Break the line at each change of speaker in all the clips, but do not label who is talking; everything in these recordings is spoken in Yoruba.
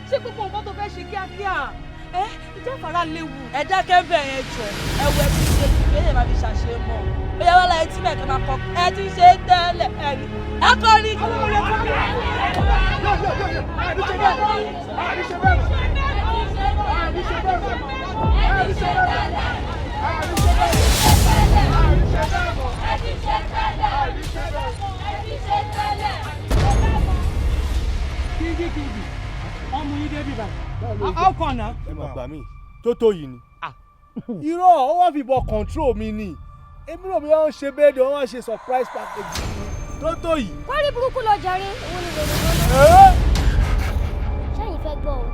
ṣé gbogbo nǹkan tó fẹ́ ṣe kíákíá ìjẹ́ fara léwu. ẹ dákẹ́ bẹ̀rẹ̀ jọ ẹ wọ ẹbí ṣe kí ẹ máa fi ṣàṣe mọ́ ó yẹ wọ́n láyé tí mẹ́kẹ́ máa kọ́ ẹ ti ṣe é tẹ́lẹ̀ ẹ̀rí ẹ kọ́ ni.
Kíkí ọmọ yìí débi báyìí ọkọ̀ náà.
ẹ máa gbà mí tó yìí ni. irọ́ ó wá fìbọn control mi ni èmi rò bí wọ́n ṣe bẹ́ẹ̀ ni wọ́n ṣe surprise package tó yìí.
kọ́rí burúkú lọ jàre owó ni lè lọ́nà. ṣẹ́yìn fẹ́ gbọ́ o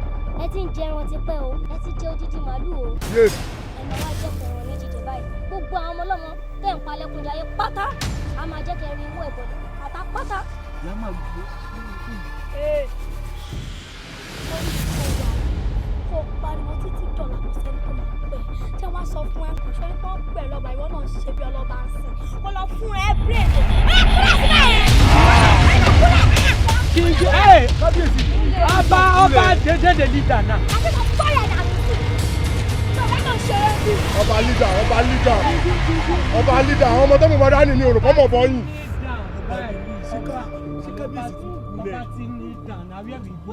ẹ ti ń jẹ ẹran tipẹ́ o ẹ ti jẹ odidi màálù o. ẹ máa wá jẹ́kọ̀ ẹran ní jíjẹ báyìí gbogbo àwọn ọmọ ọlọ́mọ tẹ̀ ń palẹ̀kùnjayé pátá a máa jẹ́ kẹrin inú ẹ̀bọ̀n pátápátá.
ìyá máa gbé.
kó pariwo títí dọ̀là kò sẹ́ni tó máa pẹ́ tí wọ́n sọ fún ẹ kò sẹ́ni tó ń pẹ́ lọ́ba ìwọ náà ṣe bí ọlọ́ba ń sìn kó lọ fún ẹ bírèdì.
Kíkí kábíyèsí ọba dédé lídà náà.
àti kò gbọ́dọ̀ dà mí sí bàbá náà ṣe é bí.
ọba lídà àwọn ọmọ tó mọ̀ bá dání ní òrùkọ́ mọ̀ bọ́ yìí.
ọba ti ní ìdáná wíwí gbó.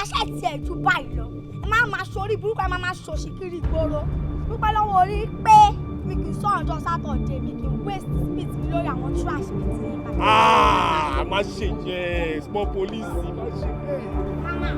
aṣẹ́ tiẹ̀ ju báyìí lọ ẹ máa máa sórí burúkú ẹ máa ṣòṣì kiri ìgboro dúpẹ́ lọ́wọ́ orí pé mi kì í sọ ọjọ́ sátọ̀dé mi kì í waste speed mi lórí àwọn trash mi ti ń bá.
má ṣe yẹ small police má ṣe bẹ́ẹ̀.
mama.